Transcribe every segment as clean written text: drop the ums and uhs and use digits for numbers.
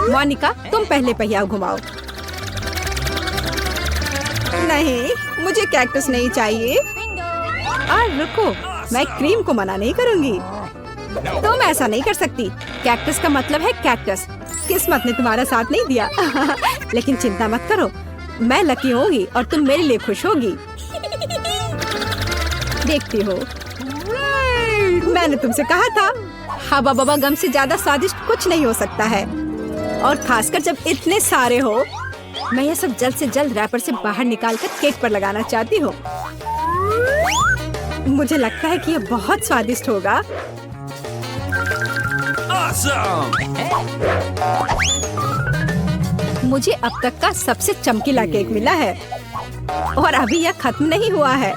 मोनिका, तुम पहले पहिया घुमाओ। नहीं, मुझे कैक्टस नहीं चाहिए। रुको, मैं क्रीम को मना नहीं करूंगी। तुम ऐसा नहीं कर सकती। कैक्टस का मतलब है कैक्टस। किस्मत ने तुम्हारा साथ नहीं दिया। लेकिन चिंता मत करो, मैं लकी होगी और तुम मेरे लिए खुश होगी। देखती हो, मैंने तुमसे कहा था, हवा बबा गम से ज्यादा स्वादिष्ट कुछ नहीं हो सकता है। और खासकर जब इतने सारे हो। मैं ये सब जल्द से जल्द रैपर से बाहर निकालकर केक पर लगाना चाहती हूँ। मुझे लगता है कि ये बहुत स्वादिष्ट होगा। मुझे अब तक का सबसे चमकीला केक मिला है और अभी यह खत्म नहीं हुआ है।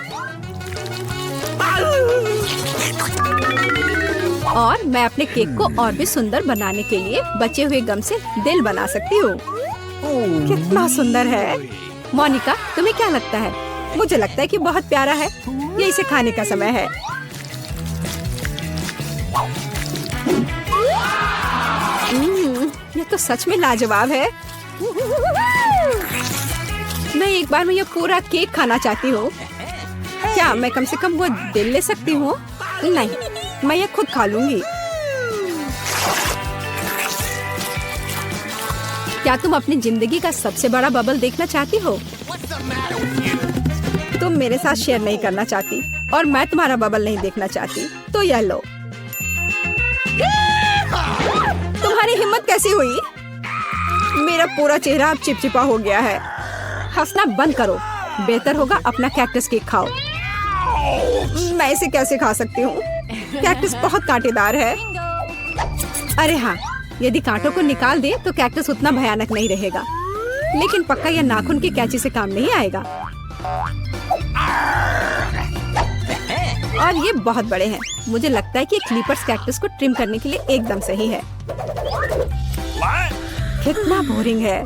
और मैं अपने केक को और भी सुंदर बनाने के लिए बचे हुए गम से दिल बना सकती हूँ। कितना सुंदर है। मोनिका, तुम्हें क्या लगता है? मुझे लगता है कि बहुत प्यारा है। ये इसे खाने का समय है। ये तो सच में लाजवाब है। मैं एक बार में ये पूरा केक खाना चाहती हूँ। क्या मैं कम से कम वो दिल ले सकती हूँ? नहीं, मैं ये खुद खा लूंगी। क्या तुम अपनी जिंदगी का सबसे बड़ा बबल देखना चाहती हो? तुम मेरे साथ शेयर नहीं करना चाहती और मैं तुम्हारा बबल नहीं देखना चाहती, तो यह लो। तुम्हारी हिम्मत कैसी हुई? मेरा पूरा चेहरा अब चिपचिपा हो गया है। हंसना बंद करो। बेहतर होगा अपना कैक्टस केक खाओ। मैं इसे कैसे खा सकती हूँ? कैक्टस बहुत कांटेदार है। अरे हाँ, यदि कांटों को निकाल दे तो कैक्टस उतना भयानक नहीं रहेगा। लेकिन पक्का यह नाखून की कैंची से काम नहीं आएगा। और ये बहुत बड़े हैं। मुझे लगता है कि क्लिपर्स कैक्टस को ट्रिम करने के लिए एकदम सही है। कितना बोरिंग है।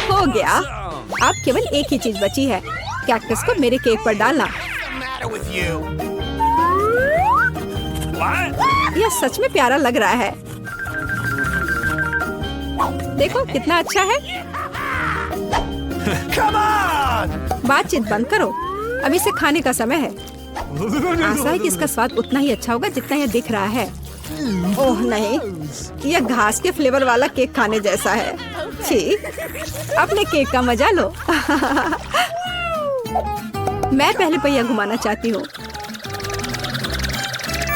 हो गया। अब केवल एक ही चीज बची है, कैक्टस को मेरे केक पर डालना। यह सच में प्यारा लग रहा है। देखो कितना अच्छा है। बातचीत बंद करो, अब इसे खाने का समय है। आशा है कि इसका स्वाद उतना ही अच्छा होगा जितना यह दिख रहा है। ओह नहीं, यह घास के फ्लेवर वाला केक खाने जैसा है। छी, अपने केक का मजा लो। मैं पहले पहिया घुमाना चाहती हूँ।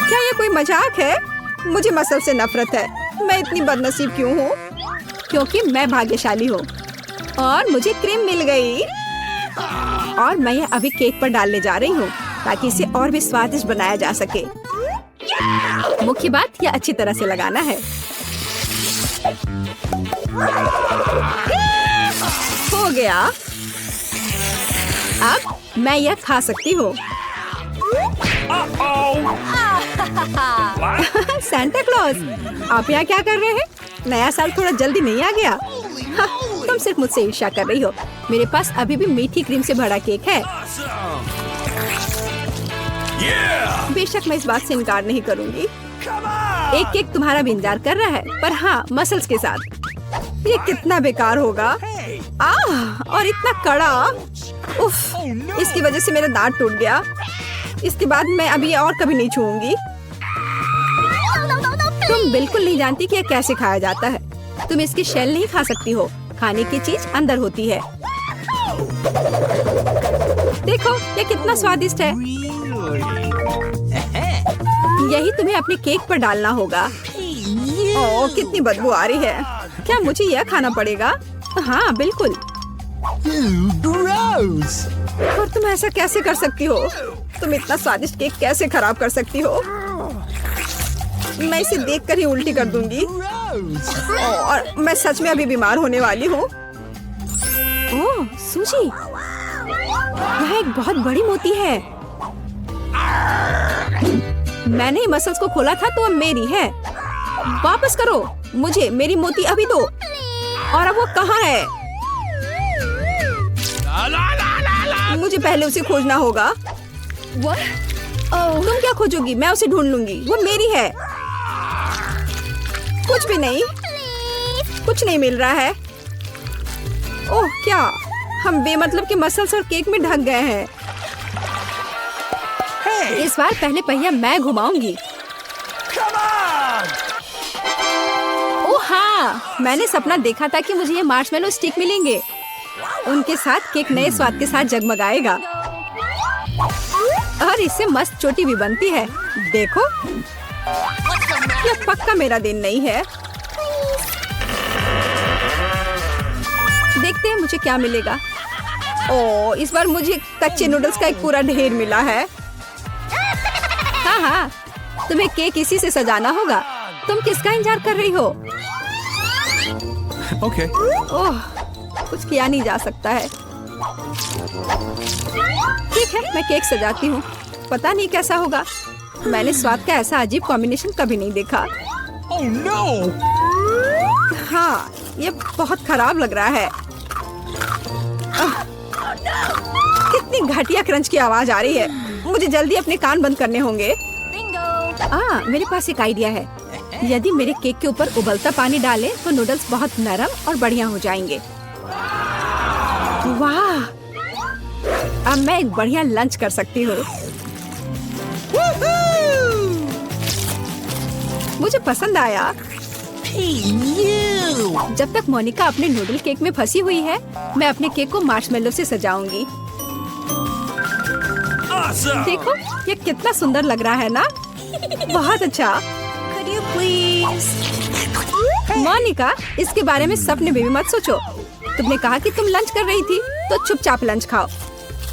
क्या ये कोई मजाक है? मुझे मसल से नफरत है। मैं इतनी बदनसीब क्यों हूँ? क्योंकि मैं भाग्यशाली हूँ और मुझे क्रीम मिल गई। और मैं यह अभी केक पर डालने जा रही हूँ ताकि इसे और भी स्वादिष्ट बनाया जा सके। मुख्य बात यह अच्छी तरह से लगाना है। हो गया। अब मैं यह खा सकती हूँ। सांता क्लॉज, आप यहाँ क्या कर रहे हैं? नया साल थोड़ा जल्दी नहीं आ गया? हाँ, तुम सिर्फ मुझसे ईर्ष्या कर रही हो। मेरे पास अभी भी मीठी क्रीम से भरा केक है। बेशक मैं इस बात से इनकार नहीं करूंगी। एक केक तुम्हारा भी इंतजार कर रहा है, पर हाँ, मसल्स के साथ। ये कितना बेकार होगा। और इतना कड़ा। उफ, इसकी वजह से मेरा दांत टूट गया। इसके बाद मैं अभी और कभी नहीं छूऊंगी। तुम बिल्कुल नहीं जानती कि यह कैसे खाया जाता है। तुम इसकी शेल नहीं खा सकती हो। खाने की चीज अंदर होती है। देखो ये कितना स्वादिष्ट है। यही तुम्हें अपने केक पर डालना होगा। ओह, कितनी बदबू आ रही है। क्या मुझे यह खाना पड़ेगा? हाँ बिल्कुल। और तुम ऐसा कैसे कर सकती हो? तुम इतना स्वादिष्ट केक कैसे खराब कर सकती हो? मैं इसे देखकर ही उल्टी कर दूंगी। और मैं सच में अभी बीमार होने वाली हूँ। ओह सूजी, यह एक बहुत बड़ी मोती है। मैंने मसल्स को खोला था तो अब मेरी है। वापस करो मुझे मेरी मोती अभी दो। और अब वो कहाँ है? मुझे पहले उसे खोजना होगा। तुम क्या खोजोगी? मैं उसे ढूंढ लूंगी। वो मेरी है। कुछ भी नहीं, कुछ नहीं मिल रहा है। ओह क्या, हम बेमतलब के मसल्स और केक में ढक गए हैं। इस बार पहले पहिया मैं घुमाऊंगी। ओह हाँ, मैंने सपना देखा था कि मुझे ये मार्शमेलो स्टिक मिलेंगे। उनके साथ केक नए स्वाद के साथ जगमगाएगा और इससे मस्त चोटी भी बनती है। देखो, यह पक्का मेरा दिन नहीं है। देखते हैं मुझे क्या मिलेगा। ओह, इस बार मुझे कच्चे नूडल्स का एक पूरा ढेर मिला है। हाँ हाँ, तुम्हें केक इसी से सजाना होगा। तुम किसका इंतजार कर रही हो? Okay. ओह, कुछ किया नहीं जा सकता है। ठीक है, मैं केक सजाती हूँ। पता नहीं कैसा होगा। मैंने स्वाद का ऐसा अजीब कॉम्बिनेशन कभी नहीं देखा। Oh no! हाँ, ये बहुत खराब लग रहा है। कितनी घटिया क्रंच की आवाज आ रही है। मुझे जल्दी अपने कान बंद करने होंगे। मेरे पास एक आइडिया है। यदि मेरे केक के ऊपर उबलता पानी डालें तो नूडल्स बहुत नरम और बढ़िया हो जाएंगे। वाह, अब मैं एक बढ़िया लंच कर सकती हूँ। मुझे पसंद आया। जब तक मोनिका अपने नूडल केक में फंसी हुई है, मैं अपने केक को मार्शमेलो से सजाऊंगी। Awesome! देखो, ये कितना सुंदर लग रहा है ना? बहुत अच्छा। मोनिका, इसके बारे में सपने में भी मत सोचो। तुमने कहा कि तुम लंच कर रही थी, तो चुपचाप लंच खाओ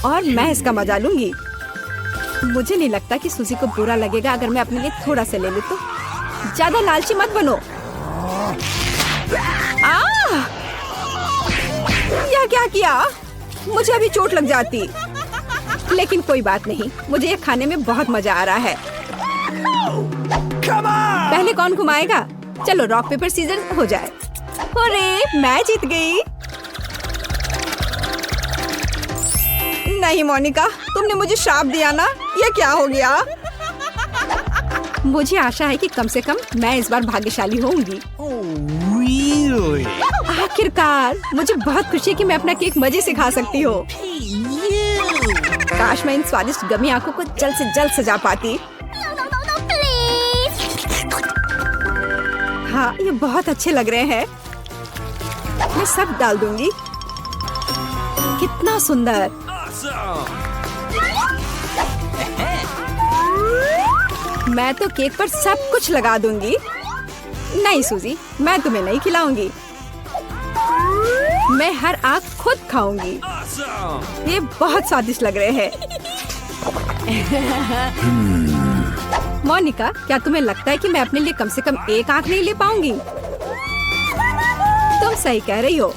और मैं इसका मजा लूंगी। मुझे नहीं लगता कि सूजी को बुरा लगेगा अगर मैं अपने लिए थोड़ा सा ले लूं तो। ज्यादा लालची मत बनो। यह क्या किया? मुझे अभी चोट लग जाती। लेकिन कोई बात नहीं, मुझे ये खाने में बहुत मजा आ रहा है। पहले कौन घुमाएगा? चलो रॉक पेपर सीजर हो जाए। अरे, मैं जीत गई। नहीं मोनिका, तुमने मुझे श्राप दिया ना। ये क्या हो गया? मुझे आशा है कि कम से कम मैं इस बार भाग्यशाली होंगी। Oh really? आखिरकार, मुझे बहुत खुशी है कि मैं अपना केक मजे से खा सकती हूँ। काश मैं इन स्वादिष्ट गमी आंखों को जल्द से जल्द सजा पाती। हाँ, ये बहुत अच्छे लग रहे हैं। मैं सब डाल दूंगी। कितना सुंदर। Awesome! मैं तो केक पर सब कुछ लगा दूंगी। नहीं सूजी, मैं तुम्हें नहीं खिलाऊंगी। मैं हर आंख खुद खाऊंगी। Awesome! ये बहुत स्वादिष्ट लग रहे हैं। मोनिका, क्या तुम्हें लगता है कि मैं अपने लिए कम से कम एक आंख नहीं ले पाऊंगी? तुम सही कह रही हो।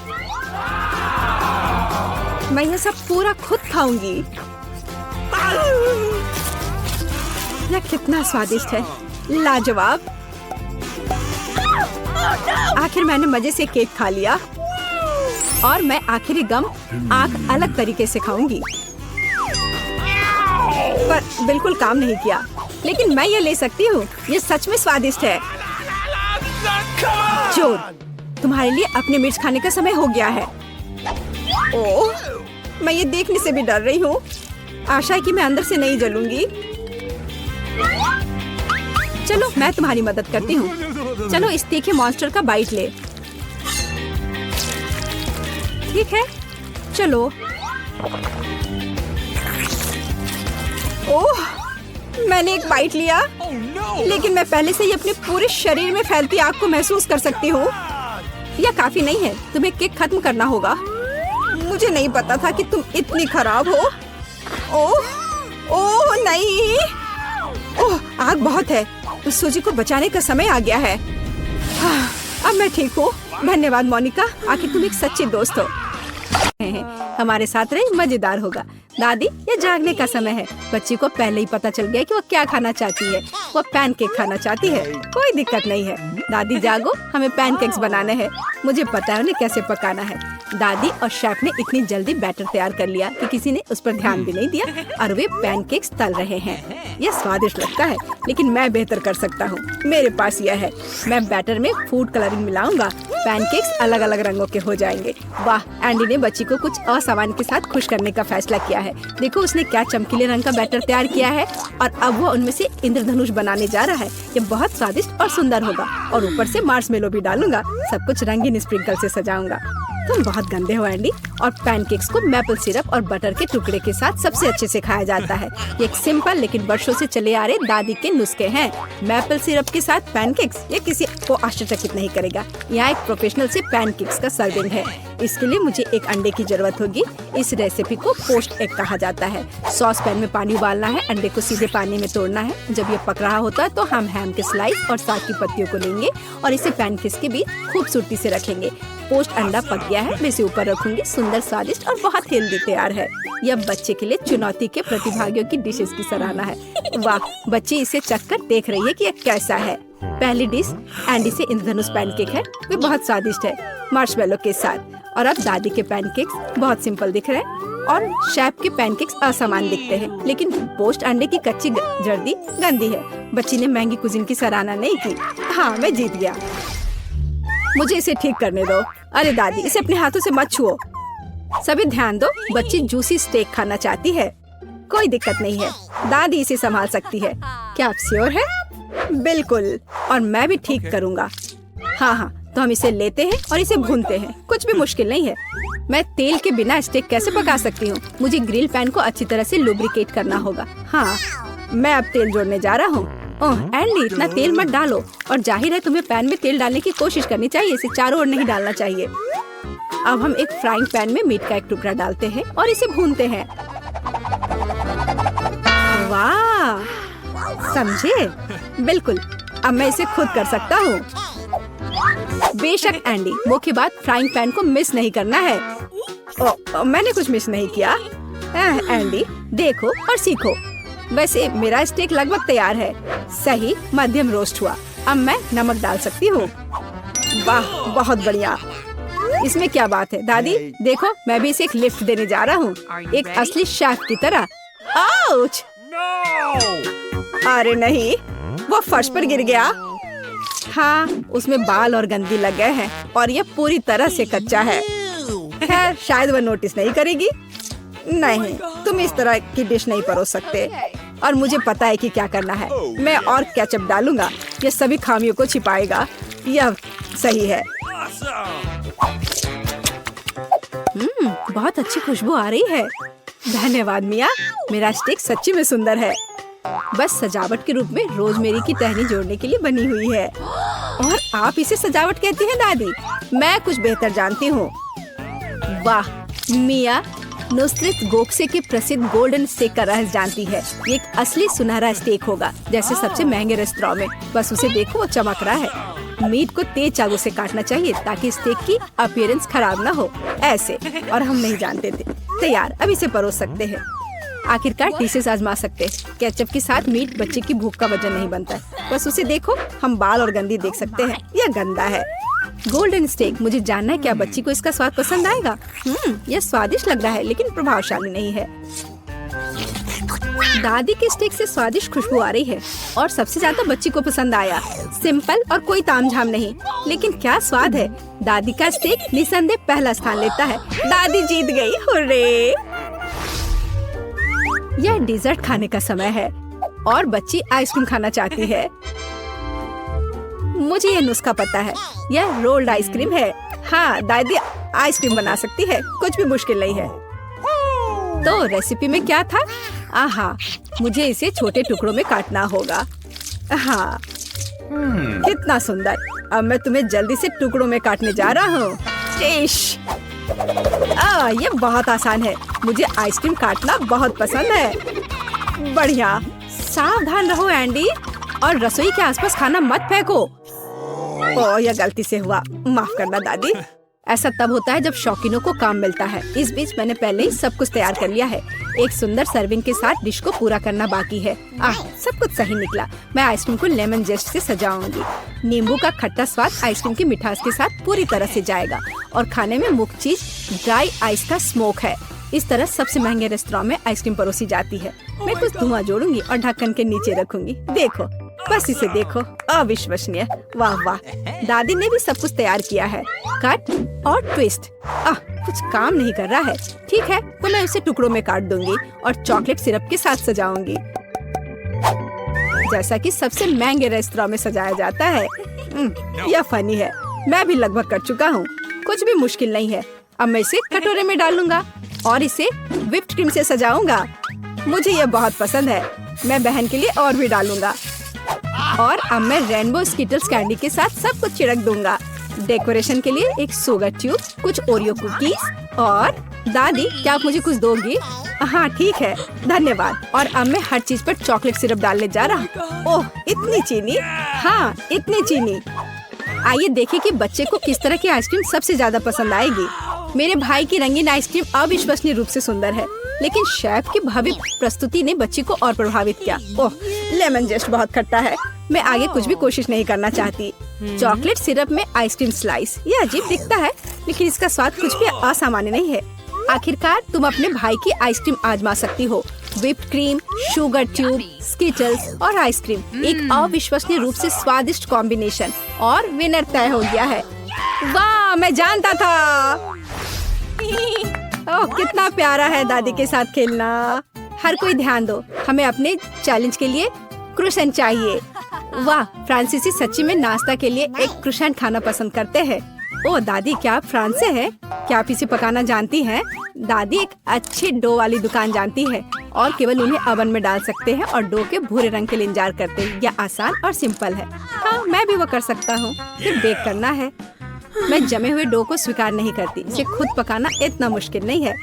मैं ये सब पूरा खुद खाऊंगी। यह कितना स्वादिष्ट है, लाजवाब। आखिर मैंने मजे से केक खा लिया और मैं आखिरी गम आंख अलग तरीके से खाऊंगी। पर बिल्कुल काम नहीं किया। लेकिन मैं ये ले सकती हूँ। ये सच में स्वादिष्ट है। जोर, तुम्हारे लिए अपने मिर्च खाने का समय हो गया है। ओह, मैं ये देखने से भी डर रही हूँ। आशा है कि मैं अंदर से नहीं जलूंगी। चलो, मैं तुम्हारी मदद करती हूँ। चलो, इस तीखे मॉन्स्टर का बाइट ले। ठीक है, चलो। ओह, मैंने एक बाइट लिया। Oh no! लेकिन मैं पहले से ही अपने पूरे शरीर में फैलती आग को महसूस कर सकती हूँ। यह काफी नहीं है, तुम्हें केक खत्म करना होगा। मुझे नहीं पता था कि तुम इतनी खराब हो। ओह, ओह नहीं। ओह, आग बहुत है। उस सूजी को बचाने का समय आ गया है। अब मैं ठीक हूँ। धन्यवाद मोनिका, आखिर तुम एक सच्ची दोस्त हो। हमारे साथ रही मजेदार होगा। दादी, ये जागने का समय है। बच्ची को पहले ही पता चल गया कि वो क्या खाना चाहती है। वो पैनकेक खाना चाहती है। कोई दिक्कत नहीं है। दादी जागो, हमें पैनकेक्स बनाने हैं। मुझे पता है उन्हें कैसे पकाना है। दादी और शेफ ने इतनी जल्दी बैटर तैयार कर लिया कि किसी ने उस पर ध्यान भी नहीं दिया और वे पैनकेक्स तल रहे हैं। यह स्वादिष्ट लगता है, लेकिन मैं बेहतर कर सकता हूँ। मेरे पास यह है, मैं बैटर में फूड कलरिंग मिलाऊंगा। पैनकेक्स अलग अलग रंगों के हो जाएंगे। वाह, एंडी ने बच्ची को कुछ असामान्य के साथ खुश करने का फैसला किया है। देखो उसने क्या चमकीले रंग का बैटर तैयार किया है और अब वो उनमें से इंद्रधनुष बनाने जा रहा है। ये बहुत स्वादिष्ट और सुंदर होगा और ऊपर से मार्शमेलो भी डालूंगा। सब कुछ रंगीन स्प्रिंकल से सजाऊंगा। तुम बहुत गंदे हो एंडी। और पैनकेक्स को मैपल सिरप और बटर के टुकड़े के साथ सबसे अच्छे से खाया जाता है। ये एक सिंपल लेकिन वर्षों से चले आ रहे दादी के नुस्खे हैं। मैपल सिरप के साथ पैनकेक्स, ये किसी को आश्चर्यचकित नहीं करेगा। यहाँ एक प्रोफेशनल से पैनकेक्स का सर्विंग है। इसके लिए मुझे एक अंडे की जरूरत होगी। इस रेसिपी को पोस्ट एग कहा जाता है। सॉस पैन में पानी उबालना है, अंडे को सीधे पानी में तोड़ना है। जब ये पक रहा होता है तो हम हैम के स्लाइस और साग की पत्तियों को लेंगे और इसे पैनकेक्स के बीच खूबसूरती से रखेंगे। पोस्ट अंडा पक गया है, मैं इसे ऊपर रखूंगी। सुंदर, स्वादिष्ट और बहुत हेल्दी तैयार है। यह बच्चे के लिए चुनौती के प्रतिभागियों की डिशेस की सराहना है। वाह, बच्ची इसे चखकर देख रही है कि यह कैसा है। पहली डिश एंडी से इंद्रधनुष पैनकेक है। वे बहुत स्वादिष्ट है मार्शमेलो के साथ। और अब दादी के पैनकेक्स बहुत सिंपल दिख रहे हैं और शेफ के पैनकेक्स असमान दिखते हैं, लेकिन पोस्ट अंडे की कच्ची जर्दी गंदी है। बच्ची ने महंगी कुजिन की सराहना नहीं की। हाँ, मैं जीत गया। मुझे इसे ठीक करने दो। अरे दादी, इसे अपने हाथों से मत छुओ। सभी ध्यान दो, बच्ची जूसी स्टेक खाना चाहती है। कोई दिक्कत नहीं है, दादी इसे संभाल सकती है। क्या आप श्योर है? बिल्कुल, और मैं भी ठीक करूँगा। हाँ, तो हम इसे लेते हैं और इसे भूनते हैं। कुछ भी मुश्किल नहीं है। मैं तेल के बिना स्टेक कैसे पका सकती हूँ? मुझे ग्रिल पैन को अच्छी तरह से लुब्रिकेट करना होगा। हाँ, मैं अब तेल जोड़ने जा रहा हूँ। ओह एंडी, इतना तेल मत डालो। और जाहिर है तुम्हें पैन में तेल डालने की कोशिश करनी चाहिए, इसे चारों ओर नहीं डालना चाहिए। अब हम एक फ्राइंग पैन में मीट का एक टुकड़ा डालते हैं और इसे भूनते हैं। वाह, समझे? बिल्कुल, अब मैं इसे खुद कर सकता हूँ। बेशक एंडी, मुख्य बात फ्राइंग पैन को मिस नहीं करना है। मैंने कुछ मिस नहीं किया। एंडी, देखो और सीखो। वैसे मेरा स्टेक लगभग तैयार है। सही मध्यम रोस्ट हुआ। अब मैं नमक डाल सकती हूँ। वाह, बहुत बढ़िया। इसमें क्या बात है दादी? देखो, मैं भी इसे एक लिफ्ट देने जा रहा हूँ, एक असली शेफ की तरह। आउच! अरे नहीं, वो फर्श पर गिर गया। हाँ, उसमें बाल और गंदी लग गए हैं और यह पूरी तरह से कच्चा है। खैर, शायद वह नोटिस नहीं करेगी। नहीं, तुम इस तरह की डिश नहीं परोस सकते। और मुझे पता है कि क्या करना है। मैं और केचप डालूंगा, यह सभी खामियों को छिपाएगा। यह सही है। बहुत अच्छी खुशबू आ रही है। धन्यवाद मिया, मेरा स्टेक सच्ची में सुंदर है। बस सजावट के रूप में रोजमेरी की टहनी जोड़ने के लिए बनी हुई है। और आप इसे सजावट कहती हैं दादी? मैं कुछ बेहतर जानती हूँ। वाह, मिया नुसरत गोखसे के प्रसिद्ध गोल्डन स्टेक का रहस्य जानती है। ये एक असली सुनहरा स्टेक होगा, जैसे सबसे महंगे रेस्तरां में। बस उसे देखो, वो चमक रहा है। मीट को तेज चाकू से काटना चाहिए ताकि स्टेक की अपीयरेंस खराब ना हो। ऐसे, और हम नहीं जानते थे। तैयार, अब इसे परोस सकते हैं। आखिरकार डिशेस आजमा सकते हैं। केचप के साथ मीट बच्चे की भूख का वजन नहीं बनता है। बस उसे देखो, हम बाल और गंदी देख सकते हैं। यह गंदा है। गोल्डन स्टेक, मुझे जानना है क्या बच्ची को इसका स्वाद पसंद आएगा। यह स्वादिष्ट लग रहा है लेकिन प्रभावशाली नहीं है। दादी के स्टेक से स्वादिष्ट खुशबू आ रही है और सबसे ज्यादा बच्ची को पसंद आया। सिंपल और कोई तामझाम नहीं, लेकिन क्या स्वाद है। दादी का स्टेक निसंदेह पहला स्थान लेता है। दादी जीत गई, हुर्रे। यह डिजर्ट खाने का समय है और बच्ची आइसक्रीम खाना चाहती है। मुझे यह नुस्खा पता है, यह रोल्ड आइसक्रीम है। हाँ, दादी आइसक्रीम बना सकती है, कुछ भी मुश्किल नहीं है। तो रेसिपी में क्या था? आहा, मुझे इसे छोटे टुकड़ों में काटना होगा। हाँ, कितना सुंदर। अब मैं तुम्हें जल्दी से टुकड़ों में काटने जा रहा हूँ। ये बहुत आसान है। मुझे आइसक्रीम काटना बहुत पसंद है। बढ़िया। सावधान रहो एंडी, और रसोई के आसपास खाना मत फेंको। यह गलती से हुआ, माफ करना दादी। ऐसा तब होता है जब शौकीनों को काम मिलता है। इस बीच मैंने पहले ही सब कुछ तैयार कर लिया है। एक सुंदर सर्विंग के साथ डिश को पूरा करना बाकी है। सब कुछ सही निकला। मैं आइसक्रीम को लेमन जेस्ट से सजाऊंगी। नींबू का खट्टा स्वाद आइसक्रीम की मिठास के साथ पूरी तरह से जाएगा और खाने में मुख्य चीज ड्राई आइस का स्मोक है। इस तरह सबसे महंगे रेस्तरां में आइसक्रीम परोसी जाती है। मैं कुछ धुआं जोड़ूंगी और ढक्कन के नीचे रखूंगी। देखो, बस इसे देखो, अविश्वसनीय। वाह वाह, दादी ने भी सब कुछ तैयार किया है। कट और ट्विस्ट। कुछ काम नहीं कर रहा है। ठीक है, तो मैं उसे टुकड़ों में काट दूंगी और चॉकलेट सिरप के साथ सजाऊंगी, जैसा कि सबसे महंगे रेस्तरां में सजाया जाता है। यह फनी है। मैं भी लगभग कर चुका हूँ। कुछ भी मुश्किल नहीं है। अब मैं इसे कटोरे में डालूंगा और इसे व्हिप्ड क्रीम से सजाऊंगा। मुझे यह बहुत पसंद है। मैं बहन के लिए और भी डालूंगा। और अब मैं रेनबो स्किटल्स कैंडी के साथ सब कुछ छिड़क दूंगा। डेकोरेशन के लिए एक शुगर ट्यूब, कुछ ओरियो कुकीज और दादी, क्या आप मुझे कुछ दोगी? हाँ ठीक है, धन्यवाद। और अब मैं हर चीज पर चॉकलेट सिरप डालने जा रहा हूँ। ओह, इतनी चीनी? हाँ, इतनी चीनी। आइए देखें कि बच्चे को किस तरह की आइसक्रीम सबसे ज्यादा पसंद आएगी। मेरे भाई की रंगीन आइसक्रीम अविश्वसनीय रूप से सुंदर है, लेकिन शेफ की भव्य प्रस्तुति ने बच्ची को और प्रभावित किया। ओह, लेमन जेस्ट बहुत खट्टा है। मैं आगे कुछ भी कोशिश नहीं करना चाहती। चॉकलेट सिरप में आइसक्रीम स्लाइस, ये अजीब दिखता है, लेकिन इसका स्वाद कुछ भी असामान्य नहीं है। आखिरकार तुम अपने भाई की आइसक्रीम आजमा सकती हो। Whipped cream, sugar tube, Skittles और आइसक्रीम, एक अविश्वसनीय रूप से स्वादिष्ट कॉम्बिनेशन। और विनर तय हो गया है। वाह, मैं जानता था। ओह, कितना प्यारा है दादी के साथ खेलना। हर कोई ध्यान दो, हमें अपने चैलेंज के लिए क्रोसेंट चाहिए। वाह, फ्रांसीसी सच्ची में नाश्ता के लिए एक क्रोसेंट खाना पसंद करते हैं। ओह दादी, क्या आप फ्रांस से हैं? क्या आप इसे पकाना जानती हैं? दादी एक अच्छे डो वाली दुकान जानती है और केवल उन्हें ओवन में डाल सकते हैं और डो के भूरे रंग के लिए इंतजार करते हैं। यह आसान और सिंपल है। हाँ, मैं भी वो कर सकता हूँ। फिर बेक करना है। मैं जमे हुए डो को स्वीकार नहीं करती। इसे खुद पकाना इतना मुश्किल नहीं है।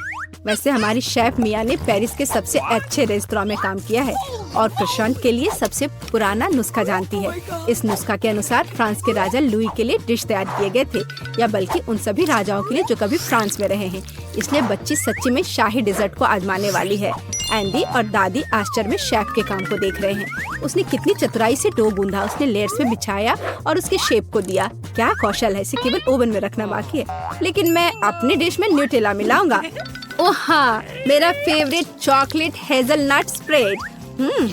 वैसे हमारी शेफ मिया ने पेरिस के सबसे अच्छे रेस्तरां में काम किया है और क्रोसेंट के लिए सबसे पुराना नुस्खा जानती है। इस नुस्खा के अनुसार फ्रांस के राजा लुई के लिए डिश तैयार किए गए थे, या बल्कि उन सभी राजाओं के लिए जो कभी फ्रांस में रहे हैं। इसलिए बच्ची सच्ची में शाही डिजर्ट को आजमाने वाली है। एंडी और दादी आश्चर्य में शेफ के काम को देख रहे हैं। उसने कितनी चतुराई से डो गूंधा, उसने लेयर्स में बिछाया और उसके शेप को दिया। क्या कौशल है, इसे केवल ओवन में रखना बाकी है। लेकिन मैं अपनी डिश में न्यूटेला मिलाऊंगा। ओह हाँ, मेरा फेवरेट चॉकलेट हेजलनट स्प्रेड।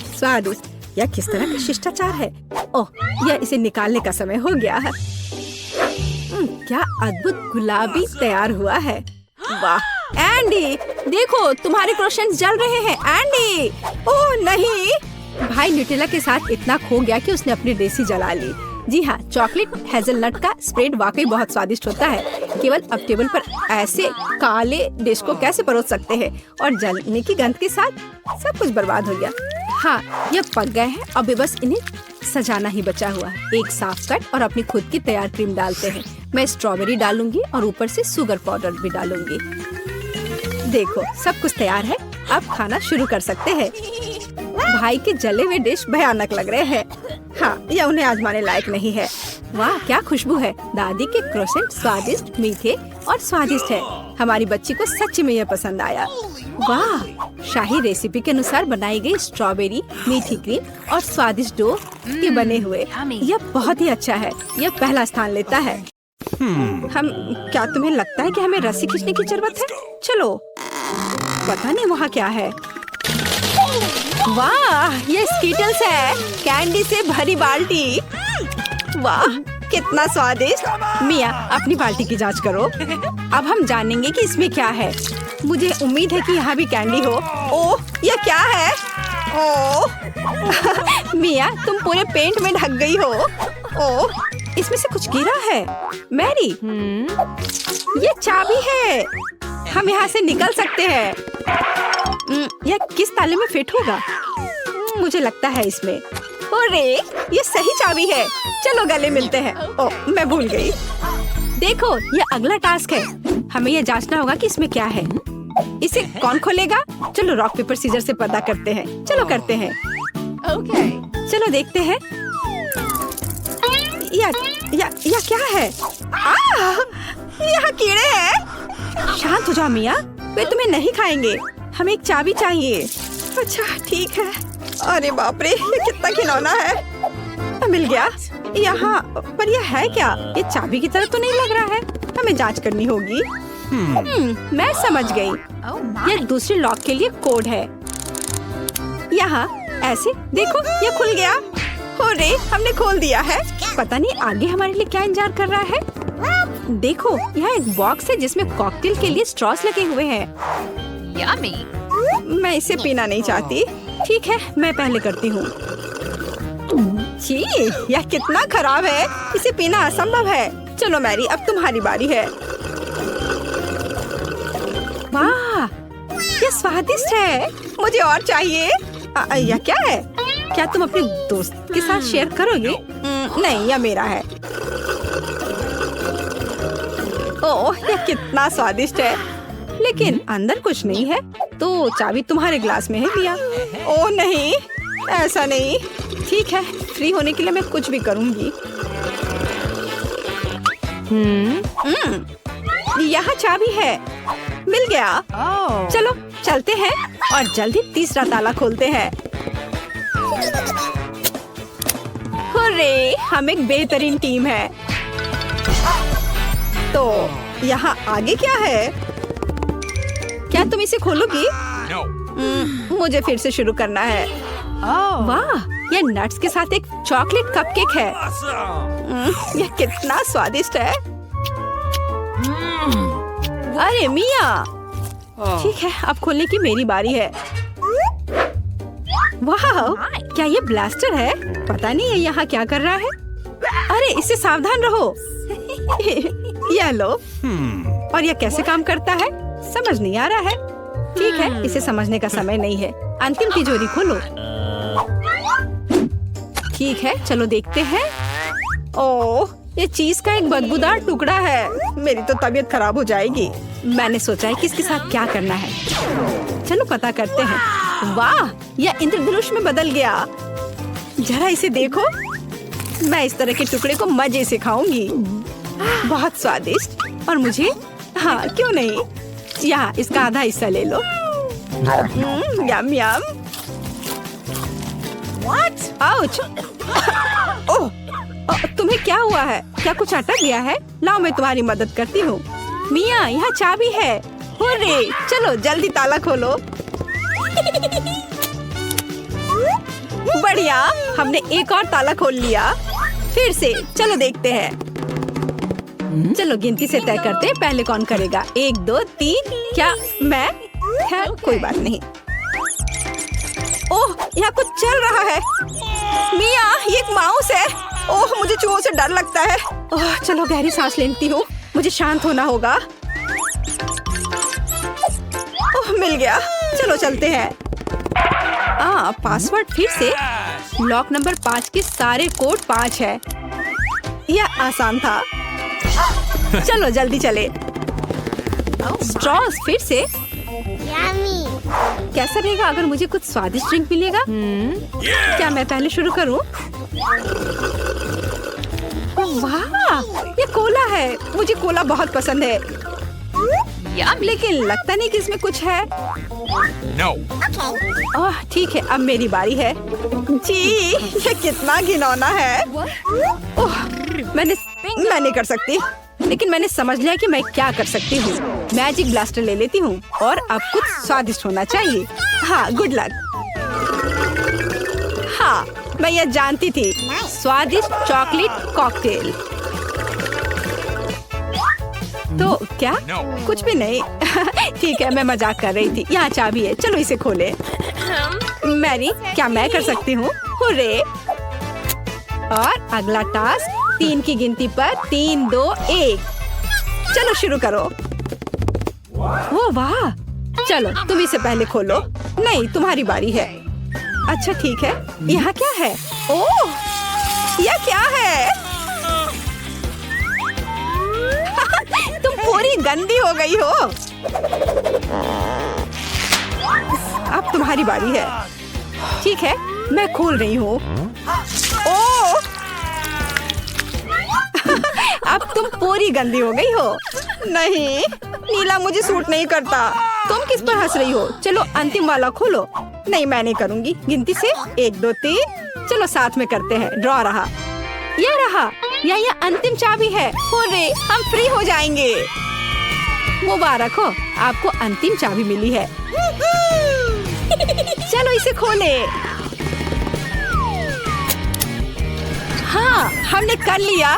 स्वादिष्ट। यह किस तरह का शिष्टाचार है। ओह, यह इसे निकालने का समय हो गया है। क्या अद्भुत गुलाबी तैयार हुआ है। वाह एंडी, देखो तुम्हारे क्रोसेंट्स जल रहे हैं। एंडी, ओह नहीं। भाई न्यूटेला के साथ इतना खो गया कि उसने अपनी देसी जला ली। जी हाँ, चॉकलेट हेजलनट का स्प्रेड वाकई बहुत स्वादिष्ट होता है। केवल अब टेबल पर ऐसे काले डिश को कैसे परोस सकते हैं। और जलने की गंध के साथ सब कुछ बर्बाद हो गया। हाँ, ये पक गए हैं। अब बस इन्हें सजाना ही बचा हुआ है। एक साफ कट और अपनी खुद की तैयार क्रीम डालते हैं। मैं स्ट्रॉबेरी डालूंगी और ऊपर से शुगर पाउडर भी डालूंगी। देखो, सब कुछ तैयार है। अब खाना शुरू कर सकते हैं। भाई के जले हुए डिश भयानक लग रहे हैं। हाँ, यह उन्हें आजमाने लायक नहीं है। वाह, क्या खुशबू है। दादी के क्रोसेंट स्वादिष्ट, मीठे और स्वादिष्ट है। हमारी बच्ची को सच में यह पसंद आया। वाह, शाही रेसिपी के अनुसार बनाई गई स्ट्रॉबेरी, मीठी क्रीम और स्वादिष्ट डो के बने हुए। यह बहुत ही अच्छा है। यह पहला स्थान लेता है। क्या तुम्हें लगता है कि हमें रस्सी खींचने की जरूरत है? चलो, पता नहीं वहाँ क्या है। वाह, ये स्किटल्स है, कैंडी से भरी बाल्टी। वाह, कितना स्वादिष्ट। मिया, अपनी बाल्टी की जांच करो। अब हम जानेंगे कि इसमें क्या है। मुझे उम्मीद है कि यहाँ भी कैंडी हो। ओह, यह क्या है? ओह मिया, तुम पूरे पेंट में ढक गई हो। ओह, इसमें से कुछ गिरा है। मैरी, ये चाबी है। हम यहाँ से निकल सकते हैं। यह किस ताले में फिट होगा? मुझे लगता है इसमें। अरे, ये सही चाबी है। चलो गले मिलते हैं। ओह, मैं भूल गई। देखो, ये अगला टास्क है। हमें यह जांचना होगा कि इसमें क्या है। इसे कौन खोलेगा? चलो रॉक पेपर सीजर से पता करते हैं। चलो करते हैं। चलो देखते हैं। या क्या है? यहाँ कीड़े हैं। शांत हो जाओ मिया, वे तुम्हें नहीं खाएंगे। हमें एक चाबी चाहिए। अच्छा ठीक है। अरे बाप रे, ये कितना खिलौना है। मिल गया। यहाँ पर यह है क्या? ये चाबी की तरह तो नहीं लग रहा है। हमें जांच करनी होगी। मैं समझ गई। यह दूसरे लॉक के लिए कोड है। यहाँ ऐसे देखो, ये खुल गया। अरे हमने खोल दिया है। पता नहीं आगे हमारे लिए क्या इंतजार कर रहा है। देखो, यहाँ एक बॉक्स है जिसमें कॉकटेल के लिए स्ट्रॉस लगे हुए हैं। Yummy. मैं इसे पीना नहीं चाहती। ठीक है, मैं पहले करती हूँ। छी, यह कितना खराब है। इसे पीना असंभव है। चलो मैरी, अब तुम्हारी बारी है। वाह, ये स्वादिष्ट है। मुझे और चाहिए। यह क्या है? क्या तुम अपने दोस्त के साथ शेयर करोगे? नहीं, यह मेरा है। ओह, यह कितना स्वादिष्ट है। लेकिन अंदर कुछ नहीं है। तो चाबी तुम्हारे ग्लास में है पिया। ओह नहीं, ऐसा नहीं। ठीक है, फ्री होने के लिए मैं कुछ भी करूंगी। यहाँ चाबी है। मिल गया। चलो चलते हैं और जल्दी तीसरा ताला खोलते हैं। हुर्रे, हम एक बेहतरीन टीम है। तो यहाँ आगे क्या है? क्या तुम इसे खोलोगी? No. मुझे फिर से शुरू करना है। वाह, यह नट्स के साथ एक चॉकलेट कपकेक है। Awesome. यह कितना स्वादिष्ट है। अरे मिया, ठीक है, अब खोलने की मेरी बारी है। वाह, क्या ये ब्लास्टर है? पता नहीं ये यहाँ क्या कर रहा है। अरे इससे सावधान रहो। यह लो। और यह कैसे काम करता है समझ नहीं आ रहा है। ठीक है, इसे समझने का समय नहीं है। अंतिम तिजोरी खोलो। ठीक है, चलो देखते हैं। ओह, ये चीज का एक बदबूदार टुकड़ा है। मेरी तो तबीयत खराब हो जाएगी। मैंने सोचा है कि इसके साथ क्या करना है। चलो पता करते हैं। वाह, यह इंद्रधनुष में बदल गया। जरा इसे देखो। मैं इस तरह के टुकड़े को मजे से खाऊंगी। बहुत स्वादिष्ट। और मुझे, हाँ क्यों नहीं, यहाँ इसका आधा हिस्सा ले लो। यम यम। आउच। ओह, तुम्हें क्या हुआ है? क्या कुछ अटक गया है? लाओ मैं तुम्हारी मदद करती हूँ। मिया, यहाँ चाबी है। हुर्रे, चलो जल्दी ताला खोलो। बढ़िया, हमने एक और ताला खोल लिया। फिर से चलो देखते हैं। चलो गिनती से तय करते हैं पहले कौन करेगा। 1 2 3। क्या मैं? खैर कोई बात नहीं। ओह, यहाँ कुछ चल रहा है। मिया, ये एक माउस है। ओह, मुझे चूहों से डर लगता है। ओह, चलो गहरी सांस लेती हूँ। मुझे शांत होना होगा। ओह, मिल गया। चलो चलते हैं। पासवर्ड फिर से। लॉक नंबर 5 के सारे कोड 5 है। यह आसान था। चलो जल्दी चले। स्ट्रॉस फिर से। कैसा रहेगा अगर मुझे कुछ स्वादिष्ट ड्रिंक मिलेगा? क्या मैं पहले शुरू करूं? वाह, ये कोला है। मुझे कोला बहुत पसंद है। लेकिन लगता नहीं कि इसमें कुछ है। No. ओह, ठीक है, अब मेरी बारी है। जी, ये कितना घिनौना है। ओह, मैं नहीं कर सकती। लेकिन मैंने समझ लिया कि मैं क्या कर सकती हूँ। मैजिक ब्लास्टर ले लेती हूँ और अब कुछ स्वादिष्ट होना चाहिए। हाँ, गुड लक। हाँ, मैं यह जानती थी। स्वादिष्ट चॉकलेट कॉकटेल। तो क्या? No. कुछ भी नहीं। ठीक है, मैं मजाक कर रही थी। यहाँ चाबी है, चलो इसे खोले। मैरी, क्या मैं कर सकती हूँ? हुर्रे! और अगला टास्क 3 की गिनती पर 3 2 1। चलो शुरू करो। ओह वाह, चलो तुम इसे पहले खोलो। नहीं, तुम्हारी बारी है। अच्छा ठीक है, यहाँ क्या है? ओह, यह क्या है? तुम पूरी गंदी हो गई हो। अब तुम्हारी बारी है। ठीक है, मैं खोल रही हूँ। ओह, अब तुम पूरी गंदी हो गई हो। नहीं, नीला मुझे सूट नहीं करता। तुम किस पर हंस रही हो? चलो अंतिम वाला खोलो। नहीं, मैं नहीं करूँगी। गिनती से 1 2 3। चलो साथ में करते हैं। ड्रॉ रहा। यह रहा। यह अंतिम चाबी है। होरे, हम फ्री हो जाएंगे। मुबारक हो, आपको अंतिम चाबी मिली है। चलो इसे खोले। हाँ, हमने कर लिया।